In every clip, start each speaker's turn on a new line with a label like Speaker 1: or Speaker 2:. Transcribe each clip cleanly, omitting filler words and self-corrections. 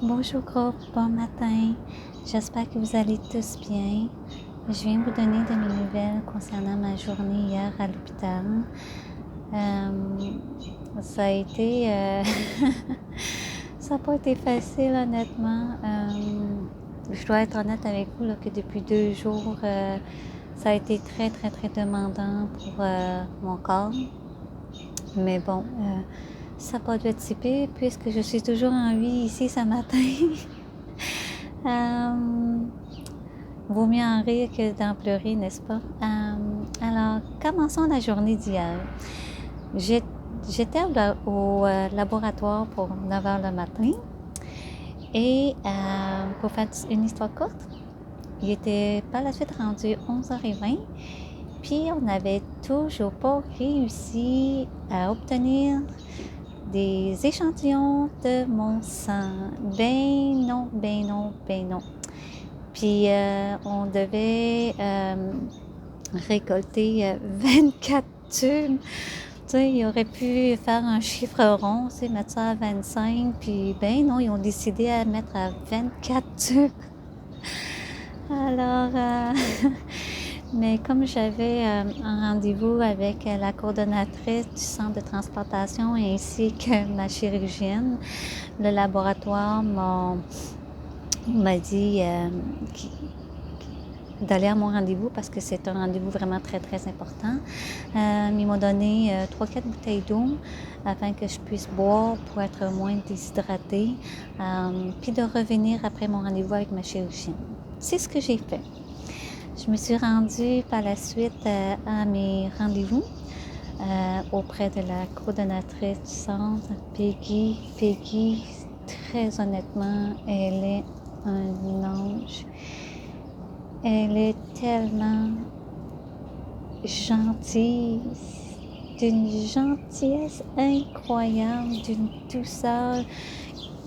Speaker 1: Bonjour groupe, bon matin. J'espère que vous allez tous bien. Je viens vous donner de mes nouvelles concernant ma journée hier à l'hôpital. Ça a été... ça n'a pas été facile honnêtement. Je dois être honnête avec vous là, que depuis 2 jours, ça a été très très très demandant pour mon corps. Mais bon, ça n'a pas dû être si pire puisque je suis toujours en vie ici ce matin. Vaut mieux en rire que d'en pleurer, n'est-ce pas? Alors, commençons la journée d'hier. J'étais au laboratoire pour 9 h le matin et pour faire une histoire courte, il était par la suite rendu 11h20, puis on n'avait toujours pas réussi à obtenir des échantillons de mon sang. Ben non. Puis on devait récolter 24 tubes. Tu sais, ils auraient pu faire un chiffre rond, tu sais, mettre ça à 25, puis ben non, ils ont décidé à mettre à 24 tubes. Alors, mais comme j'avais un rendez-vous avec la coordonnatrice du centre de transplantation ainsi que ma chirurgienne, le laboratoire m'a dit d'aller à mon rendez-vous parce que c'est un rendez-vous vraiment très, très important. Ils m'ont donné 3-4 bouteilles d'eau afin que je puisse boire pour être moins déshydratée, puis de revenir après mon rendez-vous avec ma chirurgienne. C'est ce que j'ai fait. Je me suis rendue par la suite à mes rendez-vous auprès de la coordonnatrice du centre, Peggy. Peggy, très honnêtement, elle est un ange. Elle est tellement gentille, d'une gentillesse incroyable, d'une douceur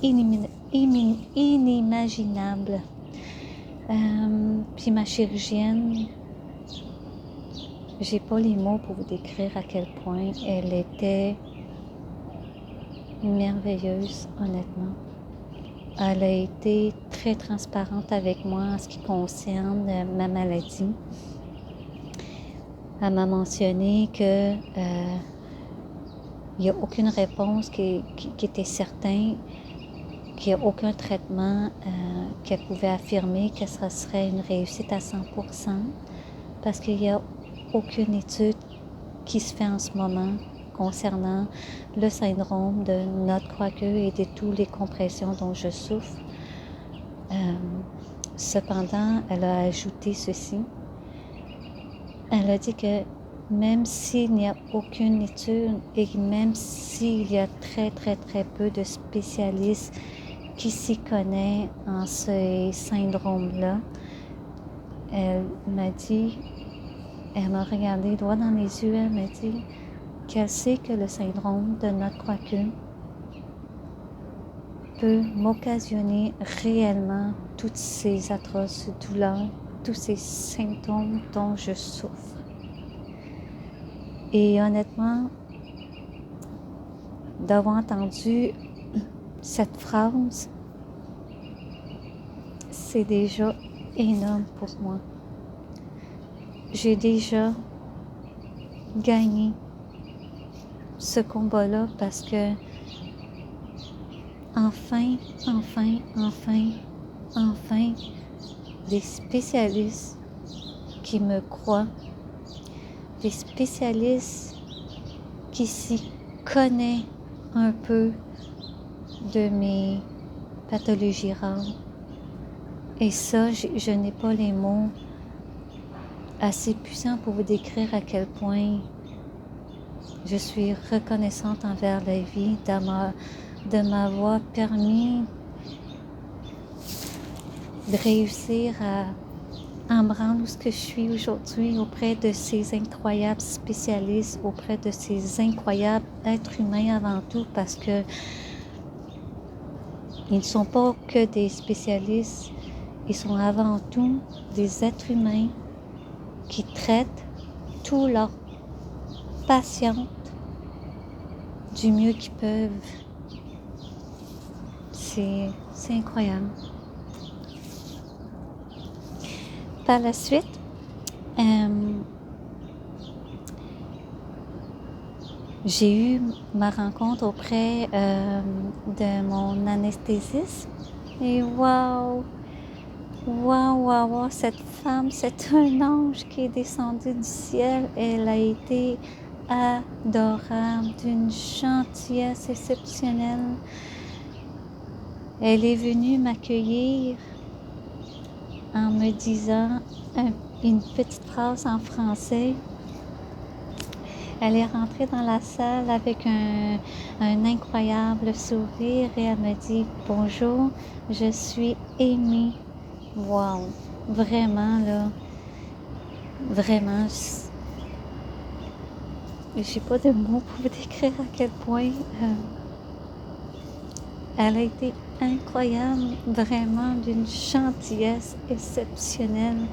Speaker 1: inimaginable. Puis ma chirurgienne, j'ai pas les mots pour vous décrire à quel point elle était merveilleuse, honnêtement. Elle a été très transparente avec moi en ce qui concerne ma maladie. Elle m'a mentionné que il n'y a aucune réponse qui était certaine, qu'il n'y a aucun traitement qu'elle pouvait affirmer que ça serait une réussite à 100%, parce qu'il n'y a aucune étude qui se fait en ce moment concernant le syndrome de Notch-Crocker et de toutes les compressions dont je souffre. Cependant, elle a ajouté ceci. Elle a dit que même s'il n'y a aucune étude et même s'il y a très, très, très peu de spécialistes qui s'y connaissent en ce syndrome-là, elle m'a dit, elle m'a regardé droit dans les yeux, elle m'a dit qu'elle sait que le syndrome de Notch-Crocker peut m'occasionner réellement toutes ces atroces douleurs, tous ces symptômes dont je souffre. Et honnêtement, d'avoir entendu cette phrase, c'est déjà énorme pour moi. J'ai déjà gagné ce combat-là parce que enfin, des spécialistes qui me croient, des spécialistes qui s'y connaissent un peu de mes pathologies rares. Et ça, je n'ai pas les mots assez puissants pour vous décrire à quel point je suis reconnaissante envers la vie de m'avoir permis de réussir à me rendre où ce que je suis aujourd'hui auprès de ces incroyables spécialistes, auprès de ces incroyables êtres humains avant tout, parce que ils ne sont pas que des spécialistes, ils sont avant tout des êtres humains qui traitent tous leurs patientes du mieux qu'ils peuvent. c'est incroyable. Par la suite, j'ai eu ma rencontre auprès de mon anesthésiste. Et waouh, cette femme, c'est un ange qui est descendu du ciel. Elle a été adorable, d'une gentillesse exceptionnelle. Elle est venue m'accueillir en me disant une petite phrase en français. Elle est rentrée dans la salle avec un incroyable sourire et elle me dit « Bonjour, je suis Amy. » Wow! Vraiment, là, vraiment, j'ai pas de mots pour vous décrire à quel point elle a été incroyable, vraiment d'une gentillesse exceptionnelle.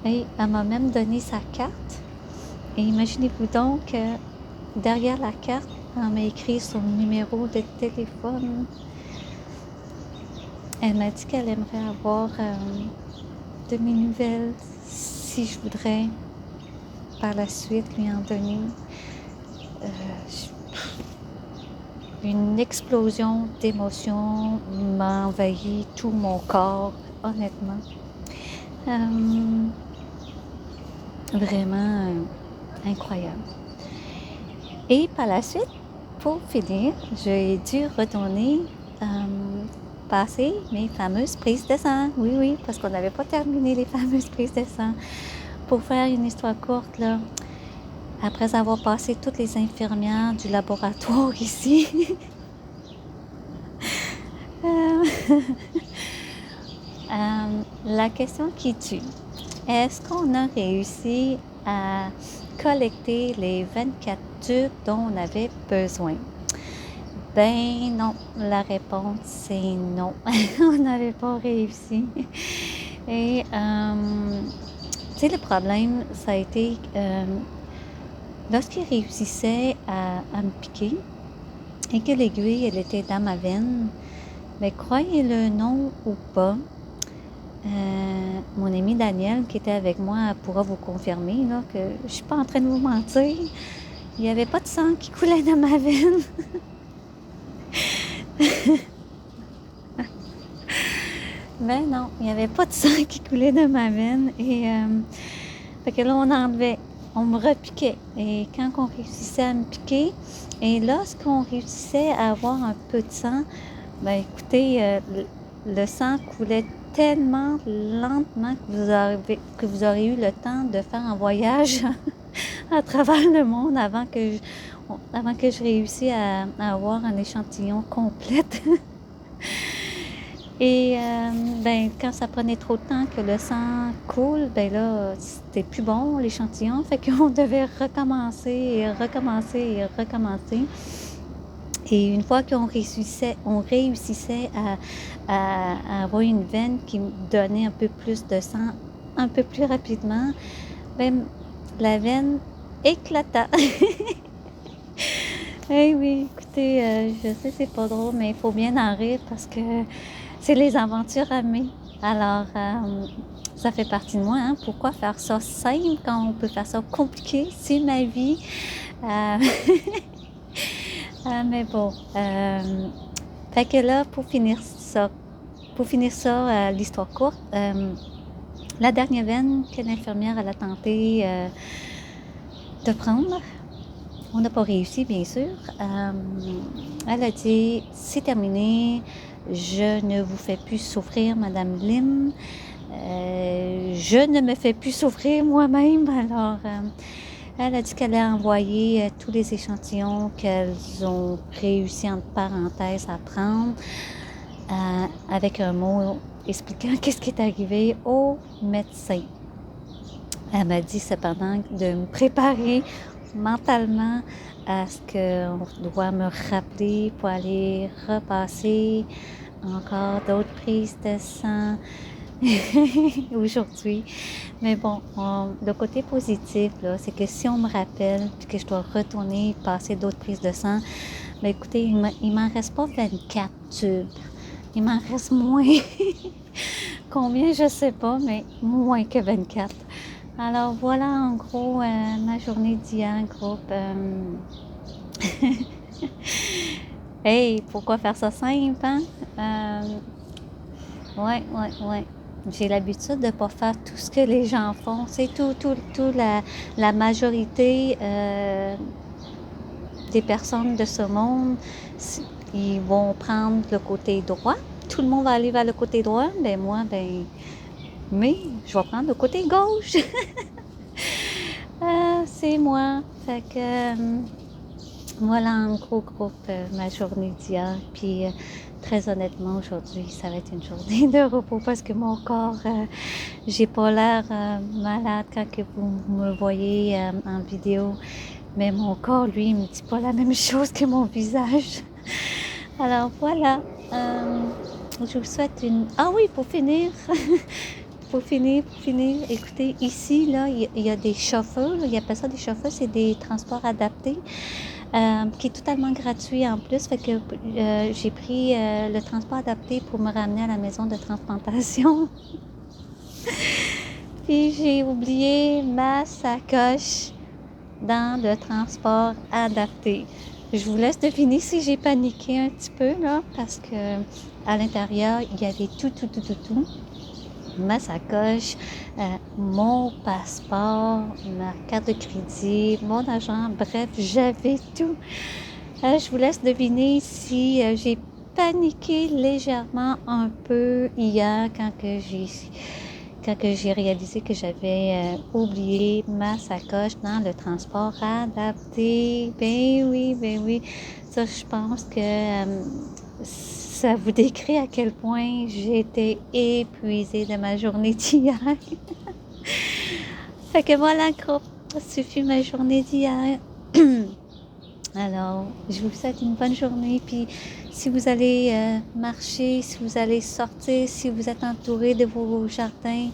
Speaker 1: Et elle m'a même donné sa carte. Et imaginez-vous donc que derrière la carte, elle m'a écrit son numéro de téléphone. Elle m'a dit qu'elle aimerait avoir de mes nouvelles si je voudrais par la suite lui en donner. Une explosion d'émotions m'a envahi tout mon corps, honnêtement. Vraiment incroyable. Et par la suite, pour finir, j'ai dû retourner passer mes fameuses prises de sang. Oui, parce qu'on n'avait pas terminé les fameuses prises de sang. Pour faire une histoire courte, là, après avoir passé toutes les infirmières du laboratoire ici, la question qui tue, est-ce qu'on a réussi à collecter les 24 tubes dont on avait besoin? Ben non, la réponse c'est non. On n'avait pas réussi. Et tu sais, le problème, ça a été lorsqu'il réussissait à me piquer et que l'aiguille, elle était dans ma veine, mais croyez-le non ou pas, mon ami Daniel qui était avec moi pourra vous confirmer là, que je ne suis pas en train de vous mentir. Il n'y avait pas de sang qui coulait dans ma veine. Ben non, il n'y avait pas de sang qui coulait dans ma veine. Et fait que là, on enlevait, on me repiquait. Et quand on réussissait à me piquer, et lorsqu'on réussissait à avoir un peu de sang, ben écoutez, le sang coulait tellement lentement que vous aurez eu le temps de faire un voyage à travers le monde avant que je réussisse à avoir un échantillon complet. Et ben, quand ça prenait trop de temps que le sang coule, ben là, c'était plus bon l'échantillon. Fait qu'on devait recommencer. Et une fois qu'on réussissait à avoir une veine qui me donnait un peu plus de sang un peu plus rapidement, ben, la veine éclata. Eh oui, écoutez, je sais c'est pas drôle, mais il faut bien en rire parce que c'est les aventures amées. Alors, ça fait partie de moi. Hein? Pourquoi faire ça simple quand on peut faire ça compliqué? C'est ma vie. Mais bon. Fait que là, pour finir ça, l'histoire courte, la dernière veine que l'infirmière elle a tenté de prendre, on n'a pas réussi, bien sûr. Elle a dit, c'est terminé, je ne vous fais plus souffrir, Madame Lim. Je ne me fais plus souffrir moi-même. Alors, elle a dit qu'elle a envoyé tous les échantillons qu'elles ont réussi, entre parenthèses, à prendre, avec un mot expliquant qu'est-ce qui est arrivé au médecin. Elle m'a dit cependant de me préparer mentalement à ce qu'on doit me rappeler pour aller repasser encore d'autres prises de sang aujourd'hui. Mais bon, le côté positif, là, c'est que si on me rappelle que je dois retourner passer d'autres prises de sang, Ben écoutez, il m'en reste pas 24 tubes. Il m'en reste moins. Combien, je sais pas, mais moins que 24. Alors voilà en gros ma journée d'hier, groupe. Hey, pourquoi faire ça simple, hein? Ouais. J'ai l'habitude de ne pas faire tout ce que les gens font. C'est tout la majorité des personnes de ce monde, ils vont prendre le côté droit. Tout le monde va aller vers le côté droit. Ben moi, mais je vais prendre le côté gauche. C'est moi. Fait que voilà en gros groupe ma journée d'hier. Puis très honnêtement, aujourd'hui, ça va être une journée de repos parce que mon corps, j'ai pas l'air malade quand que vous me voyez en vidéo. Mais mon corps, lui, il me dit pas la même chose que mon visage. Alors voilà. Je vous souhaite une... Ah oui, pour finir, pour finir, écoutez, ici, là, il y a des chauffeurs, ils appellent ça des chauffeurs, c'est des transports adaptés, qui est totalement gratuit en plus. Fait que j'ai pris le transport adapté pour me ramener à la maison de transplantation. Puis j'ai oublié ma sacoche dans le transport adapté. Je vous laisse deviner si j'ai paniqué un petit peu, là, parce que à l'intérieur, il y avait tout. Ma sacoche, mon passeport, ma carte de crédit, mon argent, bref, j'avais tout. Je vous laisse deviner si j'ai paniqué légèrement un peu hier quand j'ai réalisé que j'avais oublié ma sacoche dans le transport adapté. Ben oui. Ça, je pense que ça vous décrit à quel point j'étais épuisée de ma journée d'hier. Fait que voilà, groupe, ça fut ma journée d'hier. Alors, je vous souhaite une bonne journée. Puis, si vous allez marcher, si vous allez sortir, si vous êtes entouré de vos jardins,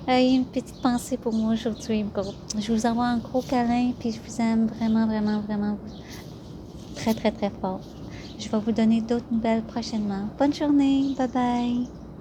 Speaker 1: une petite pensée pour moi aujourd'hui, groupe. Je vous envoie un gros câlin, puis je vous aime vraiment très fort. Je vais vous donner d'autres nouvelles prochainement. Bonne journée, bye bye.